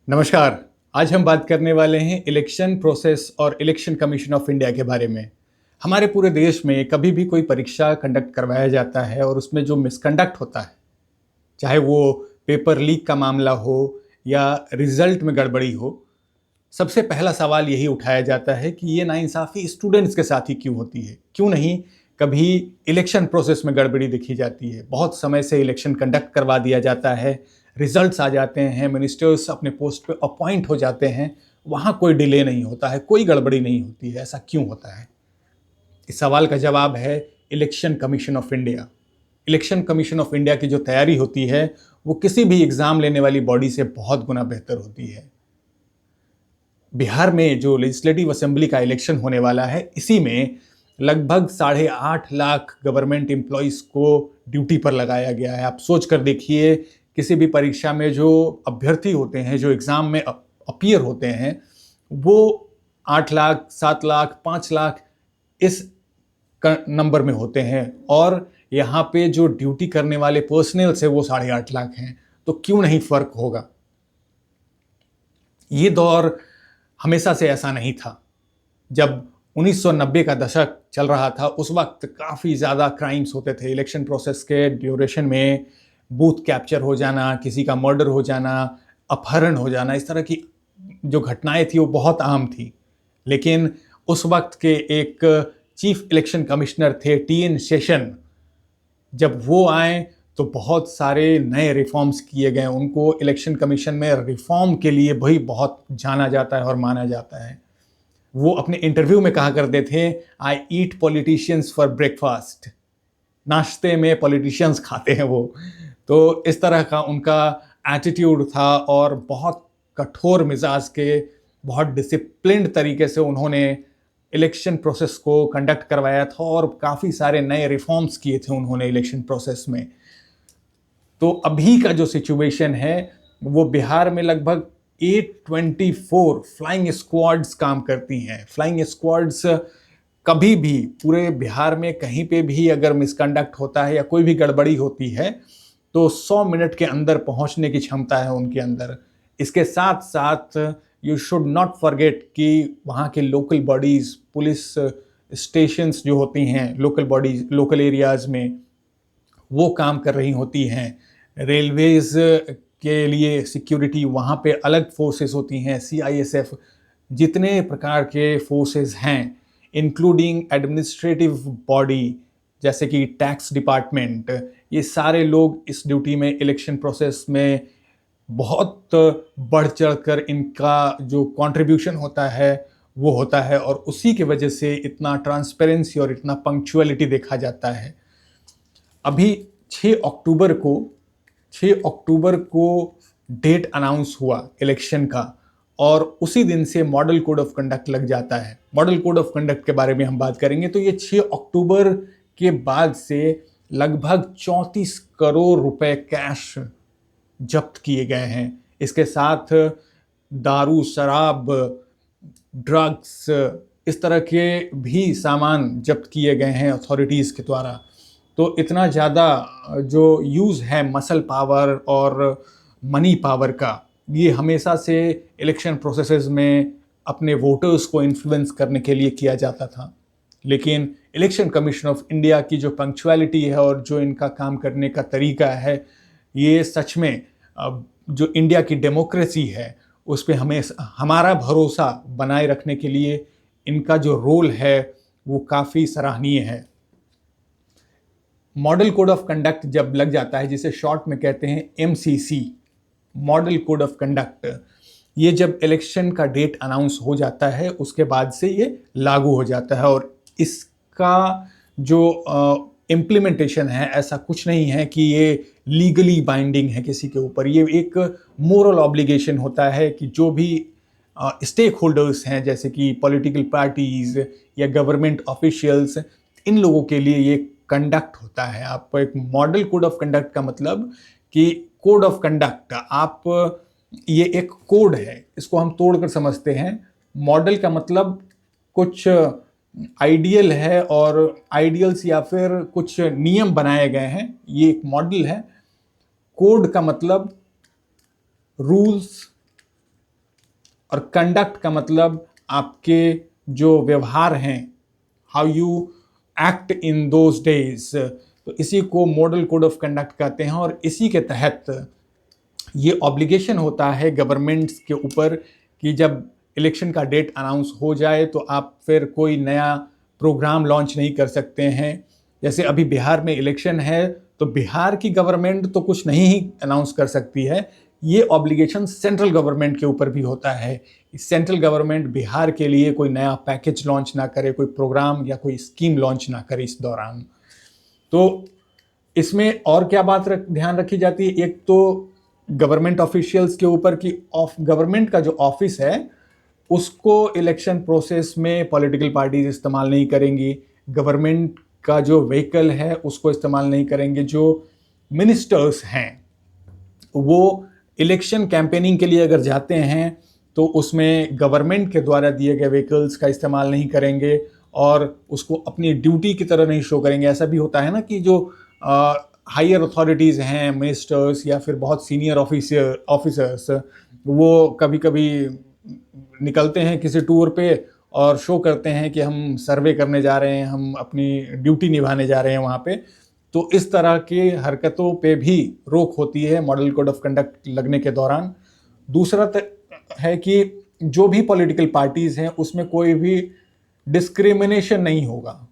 नमस्कार। आज हम बात करने वाले हैं इलेक्शन प्रोसेस और इलेक्शन कमीशन ऑफ इंडिया के बारे में। हमारे पूरे देश में कभी भी कोई परीक्षा कंडक्ट करवाया जाता है और उसमें जो मिसकंडक्ट होता है, चाहे वो पेपर लीक का मामला हो या रिजल्ट में गड़बड़ी हो, सबसे पहला सवाल यही उठाया जाता है कि ये नाइंसाफ़ी स्टूडेंट्स के साथ ही क्यों होती है? क्यों नहीं कभी इलेक्शन प्रोसेस में गड़बड़ी देखी जाती है? बहुत समय से इलेक्शन कंडक्ट करवा दिया जाता है, रिजल्ट्स आ जाते हैं, मिनिस्टर्स अपने पोस्ट पे अपॉइंट हो जाते हैं, वहाँ कोई डिले नहीं होता है, कोई गड़बड़ी नहीं होती है, ऐसा क्यों होता है? इस सवाल का जवाब है election commission of India. Election commission of India की जो तैयारी होती है, वो किसी भी एग्ज़ाम लेने वाली बॉडी से बहुत गुना बेहतर होती है। बिहार में जो लेजिस्लेटिव असेंबली का इलेक्शन होने वाला है, इसी में लगभग 8.5 लाख गवर्नमेंट एम्प्लॉइज़ को ड्यूटी पर लगाया गया है। आप सोच कर देखिए, किसी भी परीक्षा में जो अभ्यर्थी होते हैं, जो एग्ज़ाम में अपीयर होते हैं, वो 8 लाख, 7 लाख, 5 लाख इस नंबर में होते हैं और यहाँ पे जो ड्यूटी करने वाले पर्सनल्स है वो 8.5 लाख हैं। तो क्यों नहीं फ़र्क होगा? ये दौर हमेशा से ऐसा नहीं था। जब 1990 का दशक चल रहा था, उस वक्त काफ़ी ज़्यादा क्राइम्स होते थे। इलेक्शन प्रोसेस के ड्यूरेशन में बूथ कैप्चर हो जाना, किसी का मर्डर हो जाना, अपहरण हो जाना, इस तरह की जो घटनाएं थी वो बहुत आम थी। लेकिन उस वक्त के एक चीफ इलेक्शन कमिश्नर थे टी.एन. शेषन। जब वो आए तो बहुत सारे नए रिफॉर्म्स किए गए। उनको इलेक्शन कमीशन में रिफॉर्म के लिए भी बहुत जाना जाता है और माना जाता है। वो अपने इंटरव्यू में कहा करते थे, आई ईट पॉलिटिशियंस फॉर ब्रेकफास्ट। नाश्ते में पॉलिटिशियंस खाते हैं वो। तो इस तरह का उनका एटीट्यूड था और बहुत कठोर मिजाज के, बहुत डिसिप्लिन्ड तरीके से उन्होंने इलेक्शन प्रोसेस को कंडक्ट करवाया था और काफ़ी सारे नए रिफॉर्म्स किए थे उन्होंने इलेक्शन प्रोसेस में। तो अभी का जो सिचुएशन है, वो बिहार में लगभग 824 फ्लाइंग स्क्वाड्स काम करती हैं। फ्लाइंग स्क्वाड्स कभी भी पूरे बिहार में कहीं पे भी अगर मिसकंडक्ट होता है या कोई भी गड़बड़ी होती है, तो 100 मिनट के अंदर पहुंचने की क्षमता है उनके अंदर। इसके साथ साथ यू शुड नॉट फॉरगेट कि वहाँ के लोकल बॉडीज़, पुलिस स्टेशंस जो होती हैं लोकल बॉडीज, लोकल एरियाज़ में, वो काम कर रही होती हैं। रेलवेज़ के लिए सिक्योरिटी वहाँ पे अलग फोर्सेस होती हैं, सीआईएसएफ, जितने प्रकार के फोर्सेस हैं, इंक्लूडिंग एडमिनिस्ट्रेटिव बॉडी जैसे कि टैक्स डिपार्टमेंट, ये सारे लोग इस ड्यूटी में, इलेक्शन प्रोसेस में बहुत बढ़ चढ़कर इनका जो कंट्रीब्यूशन होता है वो होता है और उसी की वजह से इतना ट्रांसपेरेंसी और इतना पंक्चुअलिटी देखा जाता है। अभी 6 अक्टूबर को 6 अक्टूबर को डेट अनाउंस हुआ इलेक्शन का और उसी दिन से मॉडल कोड ऑफ कंडक्ट लग जाता है। मॉडल कोड ऑफ कंडक्ट के बारे में हम बात करेंगे तो ये 6 अक्टूबर के बाद से लगभग 34 करोड़ रुपए कैश जब्त किए गए हैं। इसके साथ दारू, शराब, ड्रग्स, इस तरह के भी सामान जब्त किए गए हैं अथॉरिटीज़ के द्वारा। तो इतना ज़्यादा जो यूज़ है मसल पावर और मनी पावर का, ये हमेशा से इलेक्शन प्रोसेसेस में अपने वोटर्स को इन्फ्लुएंस करने के लिए किया जाता था। लेकिन इलेक्शन कमीशन ऑफ इंडिया की जो पंक्चुअलिटी है और जो इनका काम करने का तरीका है, ये सच में जो इंडिया की डेमोक्रेसी है उस पे हमें हमारा भरोसा बनाए रखने के लिए इनका जो रोल है वो काफ़ी सराहनीय है। मॉडल कोड ऑफ कंडक्ट जब लग जाता है, जिसे शॉर्ट में कहते हैं MCC, model code of conduct, ये जब इलेक्शन का डेट अनाउंस हो जाता है उसके बाद से ये लागू हो जाता है और इसका जो इम्प्लीमेंटेशन है, ऐसा कुछ नहीं है कि ये लीगली बाइंडिंग है किसी के ऊपर। ये एक मोरल ऑब्लिगेशन होता है कि जो भी स्टेक होल्डर्स हैं, जैसे कि पॉलिटिकल पार्टीज़ या गवर्नमेंट ऑफिशियल्स, इन लोगों के लिए ये कंडक्ट होता है। आप एक मॉडल कोड ऑफ कंडक्ट का मतलब कि कोड ऑफ कंडक्ट, आप ये एक कोड है, इसको हम तोड़कर समझते हैं। मॉडल का मतलब कुछ आइडियल है और आइडियल्स या फिर कुछ नियम बनाए गए हैं, ये एक मॉडल है। कोड का मतलब रूल्स, और कंडक्ट का मतलब आपके जो व्यवहार हैं, how you act in those days, तो इसी को मॉडल कोड ऑफ कंडक्ट कहते हैं। और इसी के तहत ये ऑब्लिगेशन होता है गवर्नमेंट्स के ऊपर कि जब इलेक्शन का डेट अनाउंस हो जाए तो आप फिर कोई नया प्रोग्राम लॉन्च नहीं कर सकते हैं। जैसे अभी बिहार में इलेक्शन है तो बिहार की गवर्नमेंट तो कुछ नहीं ही अनाउंस कर सकती है, ये ऑब्लिगेशन सेंट्रल गवर्नमेंट के ऊपर भी होता है। सेंट्रल गवर्नमेंट बिहार के लिए कोई नया पैकेज लॉन्च ना करे, कोई प्रोग्राम या कोई स्कीम लॉन्च ना करे इस दौरान। तो इसमें और क्या बात ध्यान रखी जाती है, एक तो गवर्नमेंट ऑफिशियल्स के ऊपर कि गवर्नमेंट का जो ऑफिस है उसको इलेक्शन प्रोसेस में पॉलिटिकल पार्टीज इस्तेमाल नहीं करेंगी, गवर्नमेंट का जो व्हीकल है उसको इस्तेमाल नहीं करेंगे। जो मिनिस्टर्स हैं वो इलेक्शन कैंपेनिंग के लिए अगर जाते हैं तो उसमें गवर्नमेंट के द्वारा दिए गए व्हीकल्स का इस्तेमाल नहीं करेंगे और उसको अपनी ड्यूटी की तरह नहीं शो करेंगे। ऐसा भी होता है ना कि जो हायर अथॉरिटीज़ हैं, मिनिस्टर्स या फिर बहुत सीनियर ऑफिसर्स, वो कभी कभी निकलते हैं किसी टूर पे और शो करते हैं कि हम सर्वे करने जा रहे हैं, हम अपनी ड्यूटी निभाने जा रहे हैं वहाँ पे। तो इस तरह की हरकतों पे भी रोक होती है मॉडल कोड ऑफ कंडक्ट लगने के दौरान। दूसरा है कि जो भी पॉलिटिकल पार्टीज हैं उसमें कोई भी डिस्क्रिमिनेशन नहीं होगा।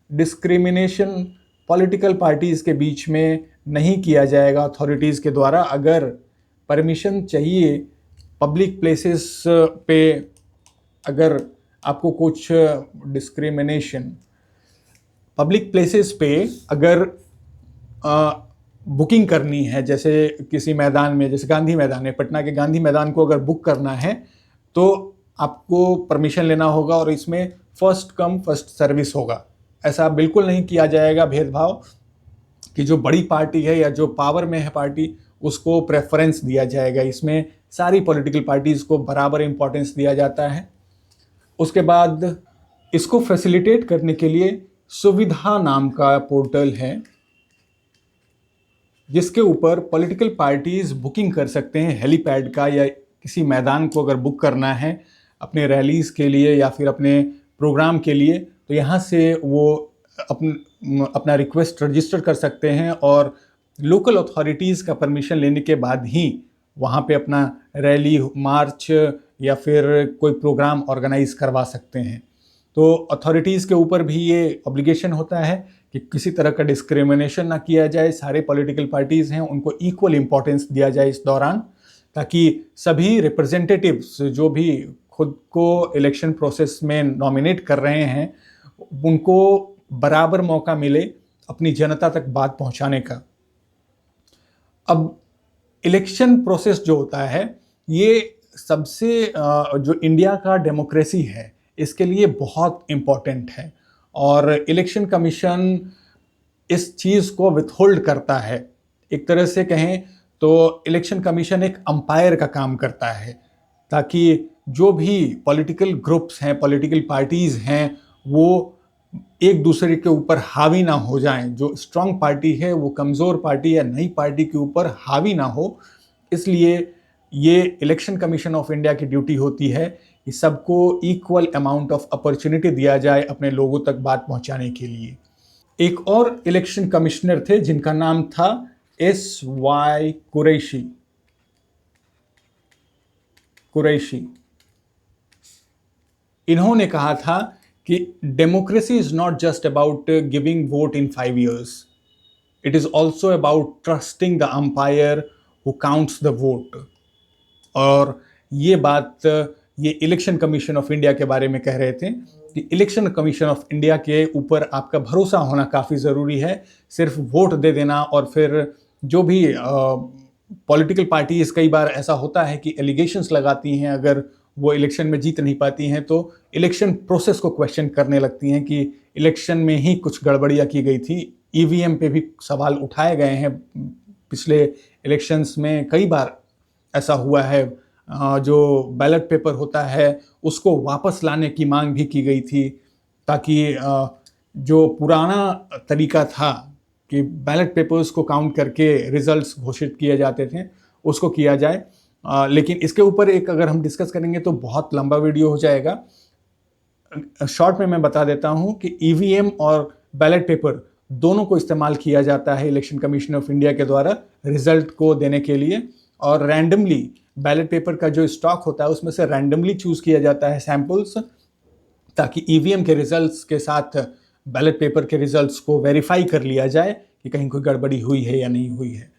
डिस्क्रिमिनेशन पॉलिटिकल पार्टीज के बीच में नहीं किया जाएगा अथॉरिटीज़ के द्वारा। अगर परमिशन चाहिए पब्लिक प्लेसेस पे, अगर आपको कुछ डिस्क्रिमिनेशन पब्लिक प्लेसेस पे अगर बुकिंग करनी है, जैसे किसी मैदान में, जैसे गांधी मैदान है, पटना के गांधी मैदान को अगर बुक करना है तो आपको परमिशन लेना होगा और इसमें फर्स्ट कम फर्स्ट सर्विस होगा। ऐसा बिल्कुल नहीं किया जाएगा भेदभाव कि जो बड़ी पार्टी है या जो पावर में है पार्टी उसको प्रेफरेंस दिया जाएगा। इसमें सारी पॉलिटिकल पार्टीज को बराबर इंपॉर्टेंस दिया जाता है। उसके बाद इसको फैसिलिटेट करने के लिए सुविधा नाम का पोर्टल है जिसके ऊपर पॉलिटिकल पार्टीज बुकिंग कर सकते हैं हेलीपैड का, या किसी मैदान को अगर बुक करना है अपने रैलीज के लिए या फिर अपने प्रोग्राम के लिए, तो यहाँ से वो अपना रिक्वेस्ट रजिस्टर कर सकते हैं और लोकल अथॉरिटीज़ का परमिशन लेने के बाद ही वहाँ पे अपना रैली, मार्च या फिर कोई प्रोग्राम ऑर्गेनाइज करवा सकते हैं। तो अथॉरिटीज़ के ऊपर भी ये ऑब्लिगेशन होता है कि किसी तरह का डिस्क्रिमिनेशन ना किया जाए। सारे पॉलिटिकल पार्टीज़ हैं उनको इक्वल इम्पोर्टेंस दिया जाए इस दौरान, ताकि सभी रिप्रेजेंटेटिव्स जो भी खुद को इलेक्शन प्रोसेस में नॉमिनेट कर रहे हैं उनको बराबर मौका मिले अपनी जनता तक बात पहुंचाने का। अब इलेक्शन प्रोसेस जो होता है ये सबसे जो इंडिया का डेमोक्रेसी है इसके लिए बहुत इम्पोर्टेंट है और इलेक्शन कमीशन इस चीज़ को विथहोल्ड करता है। एक तरह से कहें तो इलेक्शन कमीशन एक अंपायर का काम करता है ताकि जो भी पॉलिटिकल ग्रुप्स हैं, पॉलिटिकल पार्टीज़ हैं, वो एक दूसरे के ऊपर हावी ना हो जाएं। जो स्ट्रांग पार्टी है वो कमज़ोर पार्टी या नई पार्टी के ऊपर हावी ना हो। इसलिए ये इलेक्शन कमीशन ऑफ इंडिया की ड्यूटी होती है कि सबको इक्वल अमाउंट ऑफ अपॉर्चुनिटी दिया जाए अपने लोगों तक बात पहुंचाने के लिए। एक और इलेक्शन कमिश्नर थे जिनका नाम था S.Y. कुरैशी। इन्होंने कहा था कि democracy is not just about giving vote in 5 years, it is also about trusting the umpire who counts the vote. और ये बात ये इलेक्शन कमीशन ऑफ इंडिया के बारे में कह रहे थे कि इलेक्शन कमीशन ऑफ इंडिया के ऊपर आपका भरोसा होना काफ़ी ज़रूरी है। सिर्फ वोट दे देना और फिर जो भी पॉलिटिकल पार्टीज, कई बार ऐसा होता है कि एलिगेशंस लगाती हैं, अगर वो इलेक्शन में जीत नहीं पाती हैं तो इलेक्शन प्रोसेस को क्वेश्चन करने लगती हैं कि इलेक्शन में ही कुछ गड़बड़ियाँ की गई थी। ईवीएम पे भी सवाल उठाए गए हैं। पिछले इलेक्शंस में कई बार ऐसा हुआ है, जो बैलेट पेपर होता है उसको वापस लाने की मांग भी की गई थी ताकि जो पुराना तरीका था कि बैलेट पेपर्स को काउंट करके रिजल्ट्स घोषित किए जाते थे उसको किया जाए। लेकिन इसके ऊपर एक अगर हम डिस्कस करेंगे तो बहुत लंबा वीडियो हो जाएगा। शॉर्ट में मैं बता देता हूं कि ईवीएम और बैलेट पेपर दोनों को इस्तेमाल किया जाता है इलेक्शन कमीशन ऑफ इंडिया के द्वारा रिजल्ट को देने के लिए, और रैंडमली बैलेट पेपर का जो स्टॉक होता है उसमें से रैंडमली चूज किया जाता है सैंपल्स, ताकि ईवीएम के रिजल्ट्स के साथ बैलेट पेपर के रिजल्ट्स को वेरीफाई कर लिया जाए कि कहीं कोई गड़बड़ी हुई है या नहीं हुई है।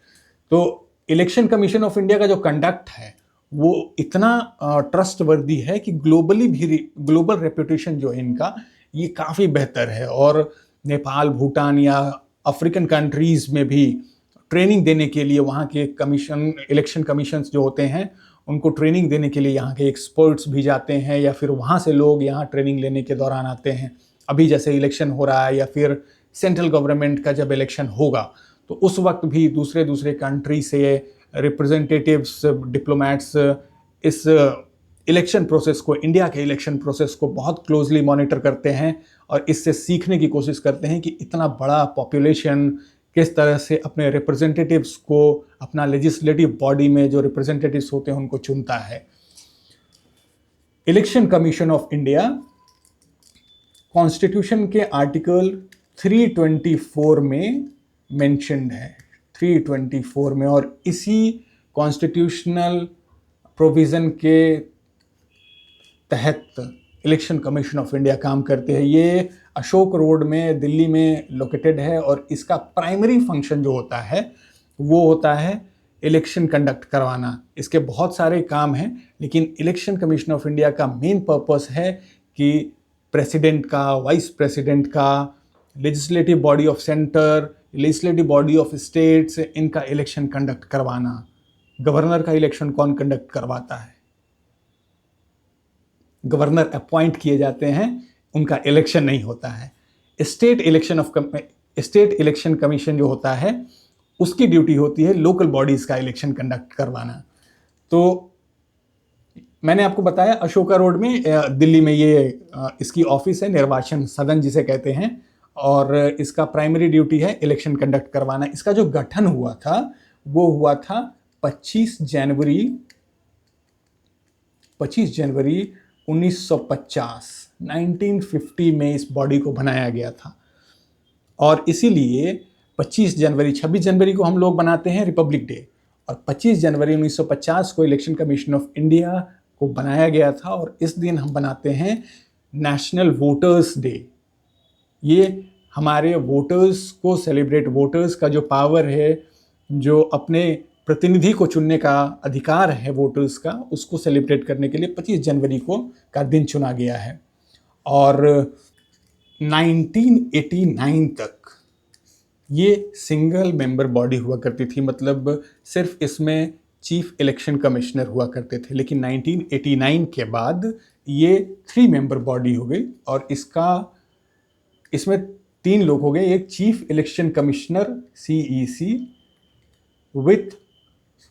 तो इलेक्शन कमीशन ऑफ इंडिया का जो कंडक्ट है वो इतना ट्रस्टवर्दी है कि ग्लोबली भी ग्लोबल रेपुटेशन जो है इनका ये काफ़ी बेहतर है, और नेपाल, भूटान या अफ्रीकन कंट्रीज़ में भी ट्रेनिंग देने के लिए वहाँ के कमीशन, इलेक्शन कमीशंस जो होते हैं उनको ट्रेनिंग देने के लिए यहाँ के एक्सपर्ट्स भी जाते हैं, या फिर वहाँ से लोग यहाँ ट्रेनिंग लेने के दौरान आते हैं। अभी जैसे इलेक्शन हो रहा है या फिर सेंट्रल गवर्नमेंट का जब इलेक्शन होगा तो उस वक्त भी दूसरे दूसरे कंट्री से रिप्रेजेंटेटिव्स, डिप्लोमेट्स इस इलेक्शन प्रोसेस को, इंडिया के इलेक्शन प्रोसेस को बहुत क्लोजली मॉनिटर करते हैं और इससे सीखने की कोशिश करते हैं कि इतना बड़ा पॉपुलेशन किस तरह से अपने रिप्रेजेंटेटिव्स को अपना लेजिस्लेटिव बॉडी में जो रिप्रेजेंटेटिव्स होते हैं उनको चुनता है। Election commission of India constitution के आर्टिकल 324 में मेंशन्ड है, 324 में, और इसी कॉन्स्टिट्यूशनल प्रोविज़न के तहत इलेक्शन कमीशन ऑफ इंडिया काम करते हैं। ये अशोक रोड में दिल्ली में लोकेटेड है, और इसका प्राइमरी फंक्शन जो होता है वो होता है इलेक्शन कंडक्ट करवाना। इसके बहुत सारे काम हैं, लेकिन इलेक्शन कमीशन ऑफ इंडिया का मेन पर्पस है कि प्रेसिडेंट का, वाइस प्रेसिडेंट का, legislative body of centre, legislative body of states, इनका इलेक्शन कंडक्ट करवाना। गवर्नर का इलेक्शन कौन कंडक्ट करवाता है? गवर्नर अपॉइंट किए जाते हैं, उनका इलेक्शन नहीं होता है। स्टेट इलेक्शन कमीशन जो होता है उसकी ड्यूटी होती है लोकल बॉडीज़ का इलेक्शन कंडक्ट करवाना। तो मैंने आपको बताया अशोका रोड में दिल्ली में ये इसकी ऑफिस है, निर्वाचन सदन जिसे कहते हैं, और इसका प्राइमरी ड्यूटी है इलेक्शन कंडक्ट करवाना। इसका जो गठन हुआ था वो हुआ था 25 जनवरी 1950 में इस बॉडी को बनाया गया था। और इसीलिए 26 जनवरी को हम लोग बनाते हैं रिपब्लिक डे, और 25 जनवरी 1950 को इलेक्शन कमीशन ऑफ इंडिया को बनाया गया था, और इस दिन हम बनाते हैं नेशनल वोटर्स डे। ये हमारे वोटर्स को सेलिब्रेट, वोटर्स का जो पावर है, जो अपने प्रतिनिधि को चुनने का अधिकार है वोटर्स का, उसको सेलिब्रेट करने के लिए 25 जनवरी को का दिन चुना गया है। और 1989 तक ये सिंगल मेंबर बॉडी हुआ करती थी, मतलब सिर्फ इसमें चीफ इलेक्शन कमिश्नर हुआ करते थे। लेकिन 1989 के बाद ये 3 मेंबर बॉडी हो गई, और इसमें 3 लोग हो गए। एक chief election commissioner CEC with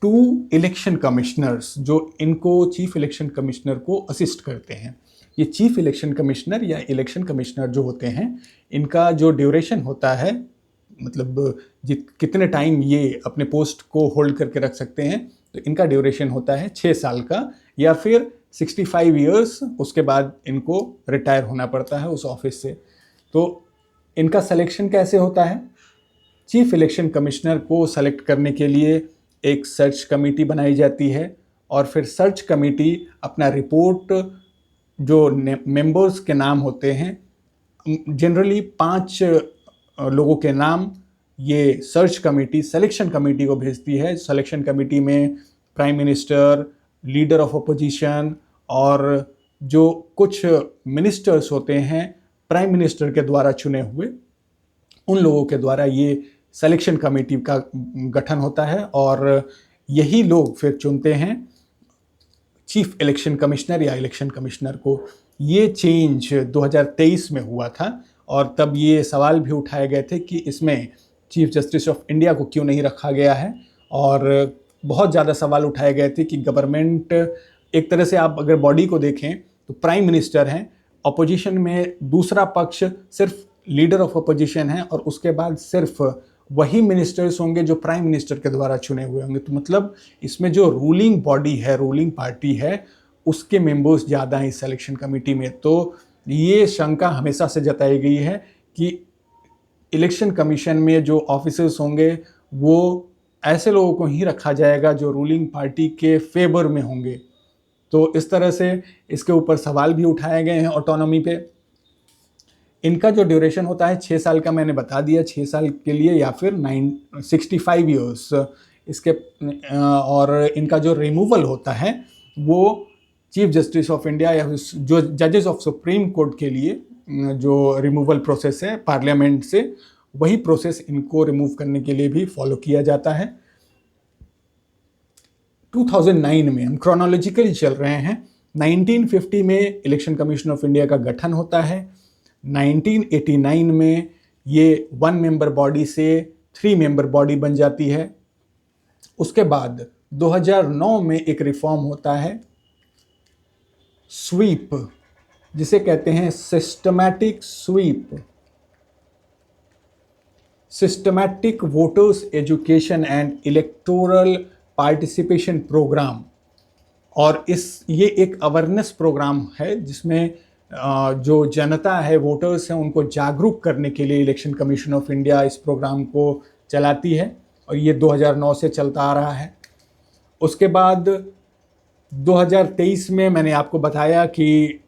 2 election commissioners, जो इनको चीफ इलेक्शन कमिश्नर को असिस्ट करते हैं। ये चीफ इलेक्शन कमिश्नर या इलेक्शन कमिश्नर जो होते हैं, इनका जो ड्यूरेशन होता है, मतलब कितने टाइम ये अपने पोस्ट को होल्ड करके रख सकते हैं, तो इनका ड्यूरेशन होता है 6 साल का, या फिर 65 ईयर्स, उसके बाद इनको रिटायर होना पड़ता है उस ऑफिस से। तो इनका सिलेक्शन कैसे होता है? चीफ इलेक्शन कमिश्नर को सेलेक्ट करने के लिए एक सर्च कमेटी बनाई जाती है, और फिर सर्च कमेटी अपना रिपोर्ट, जो मेंबर्स के नाम होते हैं, जनरली 5 लोगों के नाम ये सर्च कमेटी सिलेक्शन कमेटी को भेजती है। सिलेक्शन कमेटी में prime minister, leader of opposition, और जो कुछ मिनिस्टर्स होते हैं प्राइम मिनिस्टर के द्वारा चुने हुए, उन लोगों के द्वारा ये सिलेक्शन कमेटी का गठन होता है, और यही लोग फिर चुनते हैं चीफ इलेक्शन कमिश्नर या इलेक्शन कमिश्नर को। ये चेंज 2023 में हुआ था, और तब ये सवाल भी उठाए गए थे कि इसमें चीफ जस्टिस ऑफ इंडिया को क्यों नहीं रखा गया है, और बहुत ज़्यादा सवाल उठाए गए थे कि गवर्नमेंट, एक तरह से आप अगर बॉडी को देखें तो प्राइम मिनिस्टर हैं, अपोजिशन में दूसरा पक्ष सिर्फ लीडर ऑफ अपोजिशन है, और उसके बाद सिर्फ वही मिनिस्टर्स होंगे जो प्राइम मिनिस्टर के द्वारा चुने हुए होंगे। तो मतलब इसमें जो रूलिंग बॉडी है, रूलिंग पार्टी है, उसके मेंबर्स ज़्यादा हैं इस सिलेक्शन कमेटी में। तो ये शंका हमेशा से जताई गई है कि इलेक्शन कमीशन में जो ऑफिसर्स होंगे वो ऐसे लोगों को ही रखा जाएगा जो रूलिंग पार्टी के फेवर में होंगे। तो इस तरह से इसके ऊपर सवाल भी उठाए गए हैं ऑटोनॉमी पे। इनका जो ड्यूरेशन होता है 6 साल का, मैंने बता दिया, 6 साल के लिए, या फिर 65 ईयर्स इसके। और इनका जो रिमूवल होता है वो चीफ जस्टिस ऑफ इंडिया या जो जजेस ऑफ सुप्रीम कोर्ट के लिए जो रिमूवल प्रोसेस है पार्लियामेंट से, वही प्रोसेस इनको रिमूव करने के लिए भी फॉलो किया जाता है। 2009 में, हम क्रोनोलॉजिकली चल रहे हैं, 1950 में इलेक्शन कमीशन ऑफ इंडिया का गठन होता है। 1989 में ये 1 मेंबर बॉडी से 3 मेंबर बॉडी बन जाती है। उसके बाद 2009 में एक रिफॉर्म होता है, स्वीप, जिसे कहते हैं systematic sweep, systematic voters education and electoral participation programme. और ये एक अवेयरनेस प्रोग्राम है जिसमें जो जनता है, वोटर्स हैं, उनको जागरूक करने के लिए इलेक्शन कमीशन ऑफ इंडिया इस प्रोग्राम को चलाती है और ये 2009 से चलता आ रहा है। उसके बाद 2023 में मैंने आपको बताया कि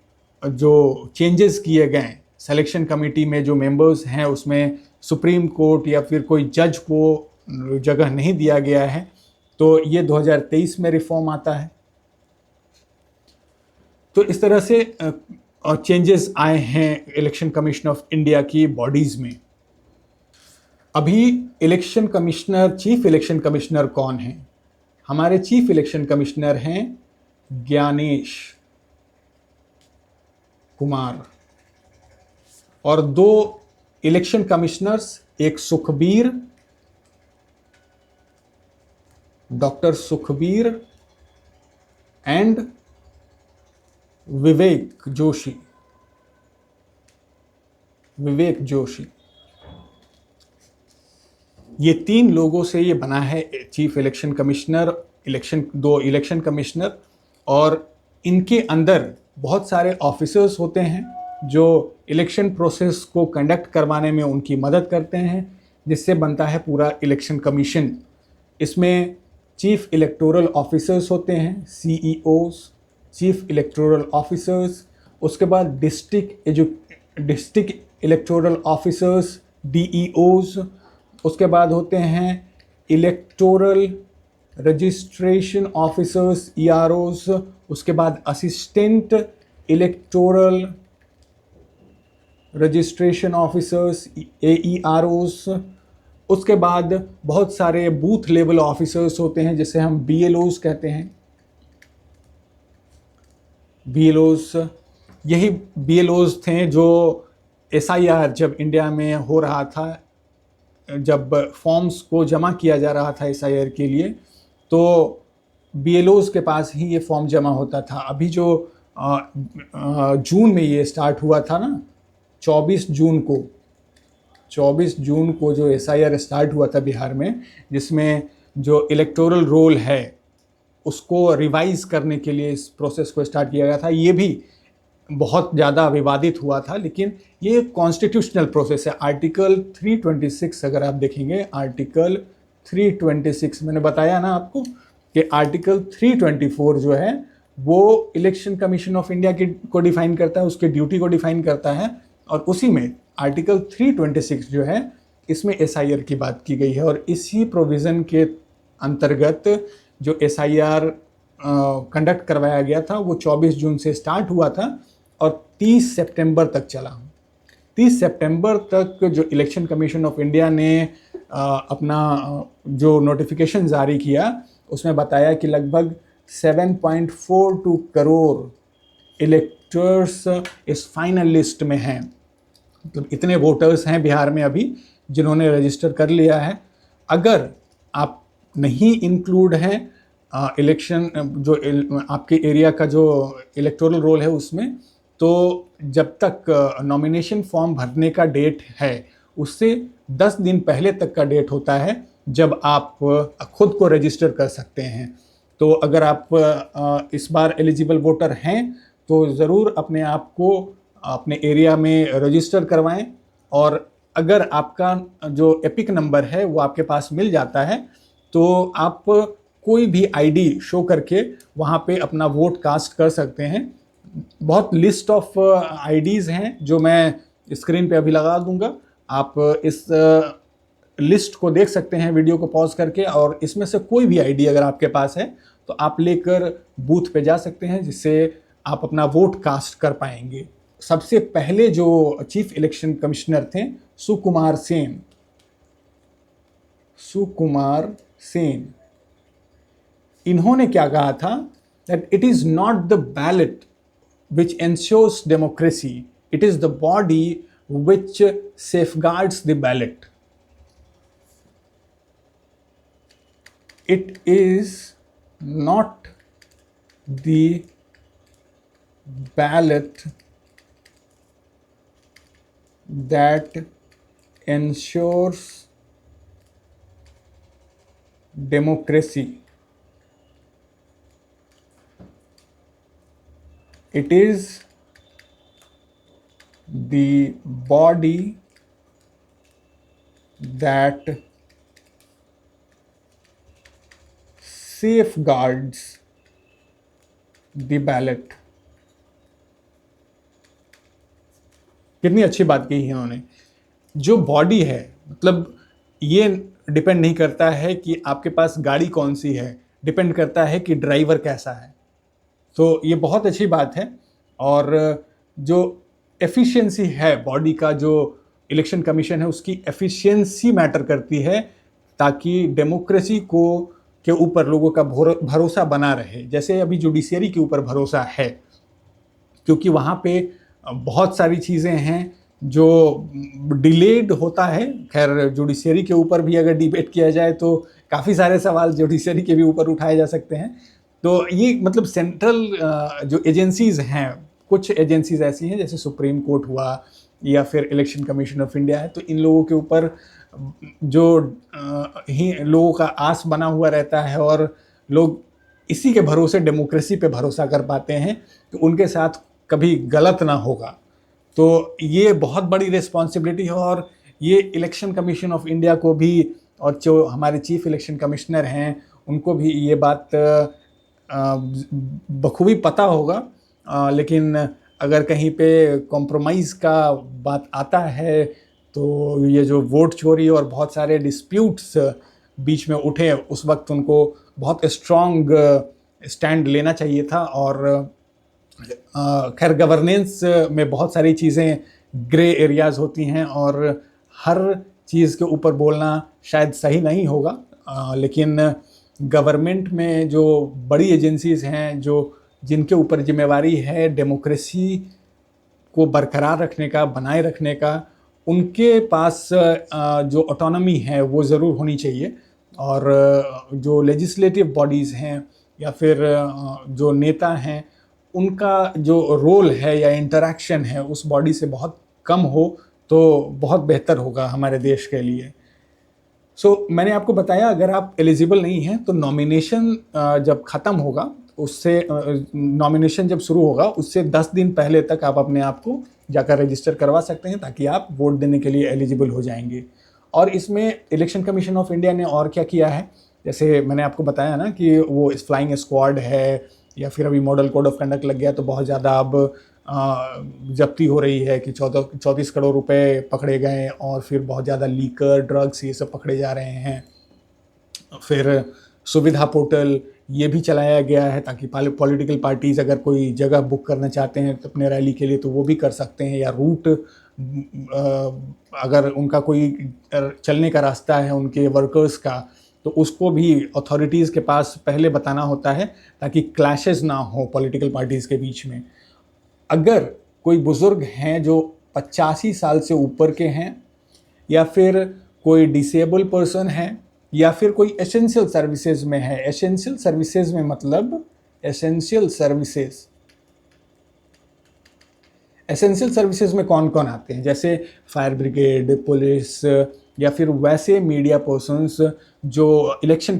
जो चेंजेस किए गए सिलेक्शन कमेटी में, जो मेंबर्स हैं उसमें सुप्रीम कोर्ट या फिर कोई जज को जगह नहीं दिया गया है, तो ये 2023 में रिफॉर्म आता है। तो इस तरह से चेंजेस आए हैं इलेक्शन कमीशन ऑफ इंडिया की बॉडीज़ में। अभी election commissioner, chief election commissioner कौन हैं? हमारे चीफ इलेक्शन कमिश्नर हैं ज्ञानेश कुमार, और 2 इलेक्शन कमिश्नर्स, एक सुखबीर, डॉक्टर सुखबीर एंड विवेक जोशी। ये 3 लोगों से ये बना है chief election commissioner, 2 election commissioner. और इनके अंदर बहुत सारे ऑफिसर्स होते हैं जो इलेक्शन प्रोसेस को कंडक्ट करवाने में उनकी मदद करते हैं, जिससे बनता है पूरा इलेक्शन कमीशन। इसमें चीफ इलेक्टोरल ऑफिसर्स होते हैं, CEOs, चीफ इलेक्टोरल ऑफिसर्स। उसके बाद डिस्ट्रिक्ट इलेक्टोरल ऑफिसर्स, DEOs। उसके बाद होते हैं इलेक्टोरल रजिस्ट्रेशन ऑफिसर्स, EROs। उसके बाद assistant electoral registration officers, AEROs। उसके बाद बहुत सारे बूथ लेवल ऑफिसर्स होते हैं जिसे हम BLOs कहते हैं। BLOs, यही BLOs थे जो SIR जब इंडिया में हो रहा था, जब फॉर्म्स को जमा किया जा रहा था SIR के लिए, तो BLOs के पास ही ये फॉर्म जमा होता था। अभी जो जून में ये स्टार्ट हुआ था ना, 24 जून को जो SIR स्टार्ट हुआ था बिहार में, जिसमें जो इलेक्टोरल रोल है उसको रिवाइज करने के लिए इस प्रोसेस को स्टार्ट किया गया था। ये भी बहुत ज़्यादा विवादित हुआ था, लेकिन ये कॉन्स्टिट्यूशनल प्रोसेस है। आर्टिकल 326 अगर आप देखेंगे, आर्टिकल 326, मैंने बताया ना आपको कि आर्टिकल 324 जो है वो इलेक्शन कमीशन ऑफ इंडिया को डिफाइन करता है, उसके ड्यूटी को डिफाइन करता है। और उसी में आर्टिकल 326 जो है, इसमें SIR की बात की गई है। और इसी प्रोविज़न के अंतर्गत जो SIR कंडक्ट करवाया गया था वो 24 जून से स्टार्ट हुआ था और 30 सितंबर तक चला। 30 सितंबर तक जो इलेक्शन कमीशन ऑफ इंडिया ने अपना जो नोटिफिकेशन जारी किया, उसमें बताया कि लगभग 7.42 करोड़ इलेक्टर्स इस फाइनल लिस्ट में हैं। मतलब इतने वोटर्स हैं बिहार में अभी जिन्होंने रजिस्टर कर लिया है। अगर आप नहीं इंक्लूड हैं इलेक्शन जो आपके एरिया का जो इलेक्टोरल रोल है उसमें, तो जब तक नॉमिनेशन फॉर्म भरने का डेट है उससे 10 दिन पहले तक का डेट होता है जब आप खुद को रजिस्टर कर सकते हैं। तो अगर आप इस बार एलिजिबल वोटर हैं तो ज़रूर अपने आप को अपने एरिया में रजिस्टर करवाएं, और अगर आपका जो एपिक नंबर है वो आपके पास मिल जाता है तो आप कोई भी आईडी शो करके वहाँ पे अपना वोट कास्ट कर सकते हैं। बहुत लिस्ट ऑफ आईडीज़ हैं जो मैं स्क्रीन पे अभी लगा दूंगा, आप इस लिस्ट को देख सकते हैं वीडियो को पॉज करके, और इसमें से कोई भी आईडी अगर आपके पास है तो आप लेकर बूथ पे जा सकते हैं जिससे आप अपना वोट कास्ट कर पाएंगे। सबसे पहले जो चीफ इलेक्शन कमिश्नर थे सुकुमार सेन, इन्होंने क्या कहा था, that it is not the ballot which ensures democracy, it is the body which safeguards the ballot. It is not the ballot that ensures democracy, it is the body that safeguards the ballot. कितनी अच्छी बात कही है इन्होंने। जो body है, मतलब ये डिपेंड नहीं करता है कि आपके पास गाड़ी कौन सी है, डिपेंड करता है कि ड्राइवर कैसा है। तो ये बहुत अच्छी बात है, और जो एफिशिएंसी है बॉडी का, जो इलेक्शन कमीशन है उसकी एफिशिएंसी मैटर करती है, ताकि डेमोक्रेसी को के ऊपर लोगों का भरोसा बना रहे। जैसे अभी जुडिशियरी के ऊपर भरोसा है, क्योंकि वहाँ पे बहुत सारी चीज़ें हैं जो डिलेड होता है। खैर, जुडिशियरी के ऊपर भी अगर डिबेट किया जाए तो काफ़ी सारे सवाल जुडिशियरी के भी ऊपर उठाए जा सकते हैं। तो ये मतलब सेंट्रल जो एजेंसीज़ हैं, कुछ एजेंसीज़ ऐसी हैं जैसे सुप्रीम कोर्ट हुआ या फिर इलेक्शन कमीशन ऑफ इंडिया है, तो इन लोगों के ऊपर जो ही लोगों का आस बना हुआ रहता है, और लोग इसी के भरोसे डेमोक्रेसी पे भरोसा कर पाते हैं कि उनके साथ कभी गलत ना होगा। तो ये बहुत बड़ी रिस्पॉन्सिबिलिटी है, और ये इलेक्शन कमीशन ऑफ इंडिया को भी, और जो हमारे चीफ इलेक्शन कमिश्नर हैं उनको भी ये बात बखूबी पता होगा। लेकिन अगर कहीं पे कॉम्प्रोमाइज़ का बात आता है तो ये जो वोट चोरी और बहुत सारे डिस्प्यूट्स बीच में उठे, उस वक्त उनको बहुत स्ट्रॉन्ग स्टैंड लेना चाहिए था। और खैर, गवर्नेंस में बहुत सारी चीज़ें ग्रे एरियाज़ होती हैं और हर चीज़ के ऊपर बोलना शायद सही नहीं होगा, लेकिन गवर्नमेंट में जो बड़ी एजेंसीज़ हैं, जो जिनके ऊपर जिम्मेवारी है डेमोक्रेसी को बरकरार रखने का, बनाए रखने का, उनके पास जो ऑटोनॉमी है वो ज़रूर होनी चाहिए। और जो लेजिस्लेटिव बॉडीज़ हैं या फिर जो नेता हैं, उनका जो रोल है या इंटरेक्शन है उस बॉडी से बहुत कम हो तो बहुत बेहतर होगा हमारे देश के लिए। मैंने आपको बताया, अगर आप एलिजिबल नहीं हैं तो नॉमिनेशन जब ख़त्म होगा, उससे नॉमिनेशन जब शुरू होगा उससे 10 दिन पहले तक आप अपने आप को जाकर रजिस्टर करवा सकते हैं, ताकि आप वोट देने के लिए एलिजिबल हो जाएंगे। और इसमें इलेक्शन कमीशन ऑफ इंडिया ने और क्या किया है, जैसे मैंने आपको बताया ना कि वो इस फ्लाइंग स्क्वाड है, या फिर अभी मॉडल कोड ऑफ कंडक्ट लग गया तो बहुत ज़्यादा अब जब्ती हो रही है कि 34 करोड़ रुपए पकड़े गए, और फिर बहुत ज़्यादा लीकर, ड्रग्स, ये सब पकड़े जा रहे हैं। फिर सुविधा पोर्टल ये भी चलाया गया है ताकि पॉलिटिकल पार्टीज़ अगर कोई जगह बुक करना चाहते हैं तो अपने रैली के लिए तो वो भी कर सकते हैं, या रूट अगर उनका कोई चलने का रास्ता है उनके वर्कर्स का तो उसको भी अथॉरिटीज़ के पास पहले बताना होता है, ताकि क्लैशेस ना हो पॉलिटिकल पार्टीज़ के बीच में। अगर कोई बुज़ुर्ग हैं जो 85 साल से ऊपर के हैं, या फिर कोई डिसेबल पर्सन है, या फिर कोई एसेंशियल सर्विसेज में है। एसेंशियल सर्विसेज में मतलब एसेंशियल सर्विसेज एसेंशियल सर्विसेज में कौन कौन आते हैं, जैसे फायर ब्रिगेड, पुलिस, या फिर वैसे मीडिया पर्सन्स जो इलेक्शन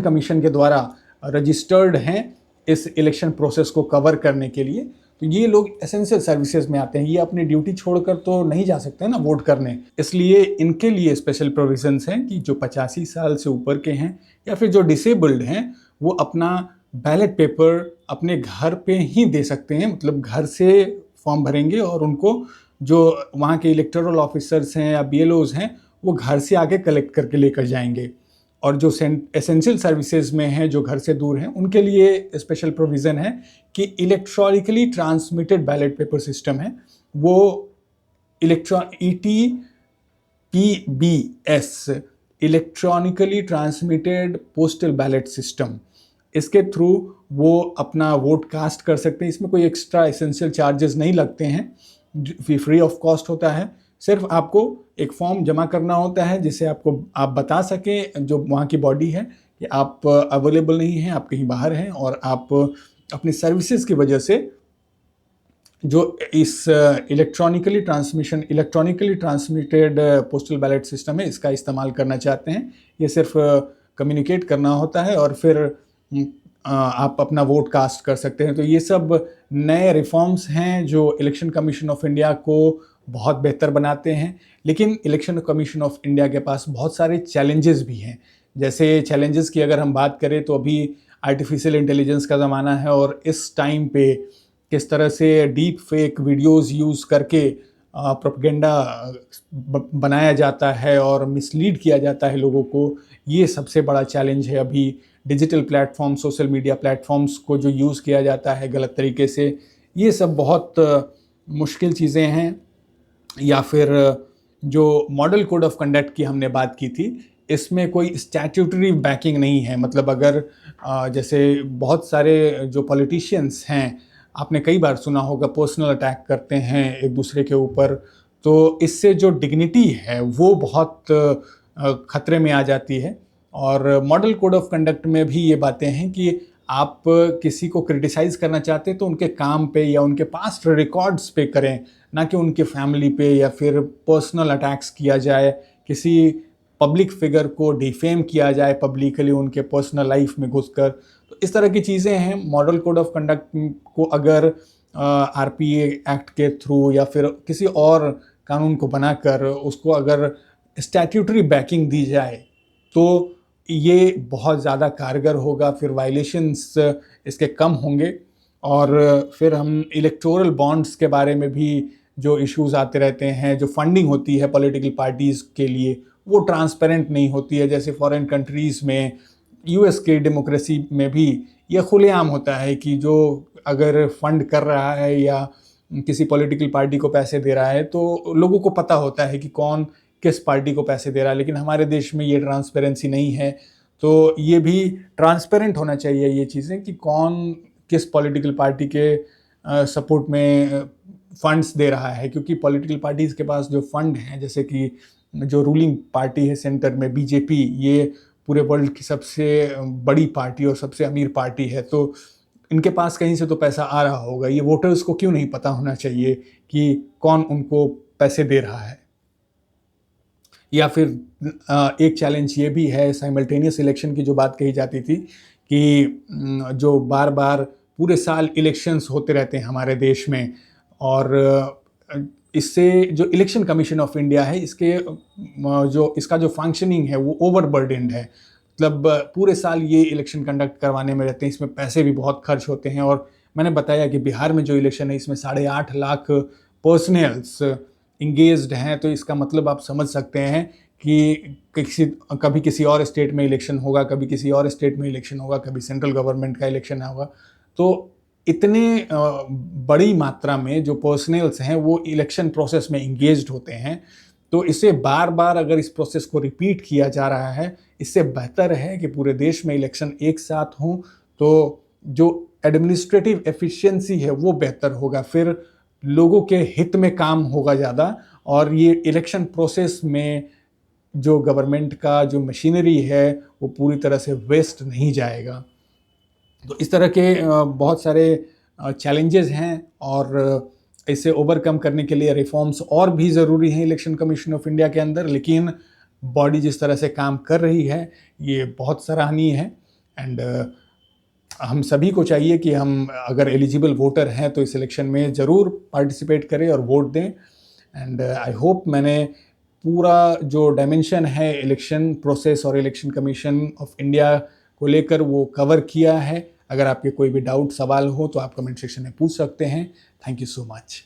कमीशन के द्वारा रजिस्टर्ड हैं इस इलेक्शन प्रोसेस को कवर करने के लिए। तो ये लोग एसेंशियल सर्विसेज में आते हैं। ये अपनी ड्यूटी छोड़कर तो नहीं जा सकते ना वोट करने, इसलिए इनके लिए स्पेशल प्रोविजंस हैं कि जो 85 साल से ऊपर के हैं या फिर जो डिसेबल्ड हैं वो अपना बैलेट पेपर अपने घर पे ही दे सकते हैं, मतलब घर से फॉर्म भरेंगे और उनको जो वहाँ के इलेक्टोरल ऑफिसर्स हैं या BLOs हैं वो घर से आके कलेक्ट करके लेकर जाएंगे। और जो एसेंशियल सर्विसेज में हैं जो घर से दूर हैं उनके लिए स्पेशल प्रोविज़न है कि electronically transmitted ballot paper system है, वो ETPBS, electronically transmitted postal ballot system, इसके थ्रू वो अपना वोट कास्ट कर सकते हैं। इसमें कोई एक्स्ट्रा एसेंशियल चार्जेस नहीं लगते हैं, फ्री ऑफ कॉस्ट होता है। सिर्फ आपको एक फॉर्म जमा करना होता है जिसे आप बता सकें जो वहाँ की बॉडी है कि आप अवेलेबल नहीं हैं, आप कहीं बाहर हैं और आप अपनी सर्विसेज की वजह से जो इस electronically transmitted postal ballot system है इसका इस्तेमाल करना चाहते हैं। ये सिर्फ कम्युनिकेट करना होता है और फिर आप अपना वोट कास्ट कर सकते हैं। तो ये सब नए रिफॉर्म्स हैं जो इलेक्शन कमीशन ऑफ इंडिया को बहुत बेहतर बनाते हैं। लेकिन इलेक्शन कमीशन ऑफ इंडिया के पास बहुत सारे चैलेंजेस भी हैं। जैसे चैलेंजेस की अगर हम बात करें तो अभी आर्टिफिशियल इंटेलिजेंस का ज़माना है और इस टाइम पे किस तरह से डीप फेक वीडियोज़ यूज़ करके प्रोपेगेंडा बनाया जाता है और मिसलीड किया जाता है लोगों को, ये सबसे बड़ा चैलेंज है। अभी digital platform, social media platforms को जो यूज़ किया जाता है गलत तरीके से, ये सब बहुत मुश्किल चीज़ें हैं। या फिर जो मॉडल कोड ऑफ कंडक्ट की हमने बात की थी, इसमें कोई स्टैट्यूटरी बैकिंग नहीं है। मतलब अगर जैसे बहुत सारे जो पॉलिटिशियंस हैं, आपने कई बार सुना होगा, पर्सनल अटैक करते हैं एक दूसरे के ऊपर, तो इससे जो डिग्निटी है वो बहुत खतरे में आ जाती है। और मॉडल कोड ऑफ कंडक्ट में भी ये बातें हैं कि आप किसी को क्रिटिसाइज़ करना चाहते हैं तो उनके काम पे या उनके पास्ट रिकॉर्ड्स पे करें, ना कि उनके फैमिली पे, या फिर पर्सनल अटैक्स किया जाए, किसी पब्लिक फिगर को डिफेम किया जाए पब्लिकली उनके पर्सनल लाइफ में घुसकर। तो इस तरह की चीज़ें हैं। मॉडल कोड ऑफ कंडक्ट को अगर RPA एक्ट के थ्रू या फिर किसी और कानून को बनाकर उसको अगर स्टैट्यूटरी बैकिंग दी जाए तो ये बहुत ज़्यादा कारगर होगा, फिर वायलेशंस इसके कम होंगे। और फिर हम इलेक्टोरल बॉन्ड्स के बारे में भी जो इश्यूज़ आते रहते हैं, जो फंडिंग होती है पॉलिटिकल पार्टीज़ के लिए वो ट्रांसपेरेंट नहीं होती है। जैसे फॉरेन कंट्रीज़ में, US के डेमोक्रेसी में भी ये खुलेआम होता है कि जो अगर फंड कर रहा है या किसी पॉलिटिकल पार्टी को पैसे दे रहा है तो लोगों को पता होता है कि कौन किस पार्टी को पैसे दे रहा है। लेकिन हमारे देश में ये ट्रांसपेरेंसी नहीं है। तो ये भी ट्रांसपेरेंट होना चाहिए ये चीज़ें कि कौन किस पॉलिटिकल पार्टी के सपोर्ट में फंड्स दे रहा है, क्योंकि पॉलिटिकल पार्टीज़ के पास जो फंड हैं, जैसे कि जो रूलिंग पार्टी है सेंटर में BJP, ये पूरे वर्ल्ड की सबसे बड़ी पार्टी और सबसे अमीर पार्टी है, तो इनके पास कहीं से तो पैसा आ रहा होगा। ये वोटर्स को क्यों नहीं पता होना चाहिए कि कौन उनको पैसे दे रहा है। या फिर एक चैलेंज ये भी है, साइमल्टेनियस इलेक्शन की जो बात कही जाती थी कि जो बार बार पूरे साल इलेक्शंस होते रहते हैं हमारे देश में, और इससे जो इलेक्शन कमीशन ऑफ इंडिया है इसका जो फंक्शनिंग है वो ओवरबर्डनड है। मतलब पूरे साल ये इलेक्शन कंडक्ट करवाने में रहते हैं, इसमें पैसे भी बहुत खर्च होते हैं। और मैंने बताया कि बिहार में जो इलेक्शन है इसमें 8.5 लाख पर्सनल्स इंगेज्ड हैं। तो इसका मतलब आप समझ सकते हैं कि कभी किसी और स्टेट में इलेक्शन होगा, कभी किसी और स्टेट में इलेक्शन होगा, कभी सेंट्रल गवर्नमेंट का इलेक्शन होगा। तो इतने बड़ी मात्रा में जो पर्सनल्स हैं वो इलेक्शन प्रोसेस में इंगेज्ड होते हैं। तो इसे बार बार अगर इस प्रोसेस को रिपीट किया जा रहा है, इससे बेहतर है कि पूरे देश में इलेक्शन एक साथ हों, तो जो एडमिनिस्ट्रेटिव एफिशिएंसी है वो बेहतर होगा, फिर लोगों के हित में काम होगा ज़्यादा, और ये इलेक्शन प्रोसेस में जो गवर्नमेंट का जो मशीनरी है वो पूरी तरह से वेस्ट नहीं जाएगा। तो इस तरह के बहुत सारे चैलेंजेस हैं और इसे ओवरकम करने के लिए रिफॉर्म्स और भी ज़रूरी हैं इलेक्शन कमीशन ऑफ इंडिया के अंदर, लेकिन बॉडी जिस तरह से काम कर रही है ये बहुत सराहनीय है। एंड हम सभी को चाहिए कि हम अगर एलिजिबल वोटर हैं तो इस इलेक्शन में ज़रूर पार्टिसिपेट करें और वोट दें। एंड आई होप मैंने पूरा जो डायमेंशन है इलेक्शन प्रोसेस और इलेक्शन कमीशन ऑफ इंडिया को लेकर वो कवर किया है। अगर आपके कोई भी डाउट सवाल हो तो आप कमेंट सेक्शन में पूछ सकते हैं। Thank you so much.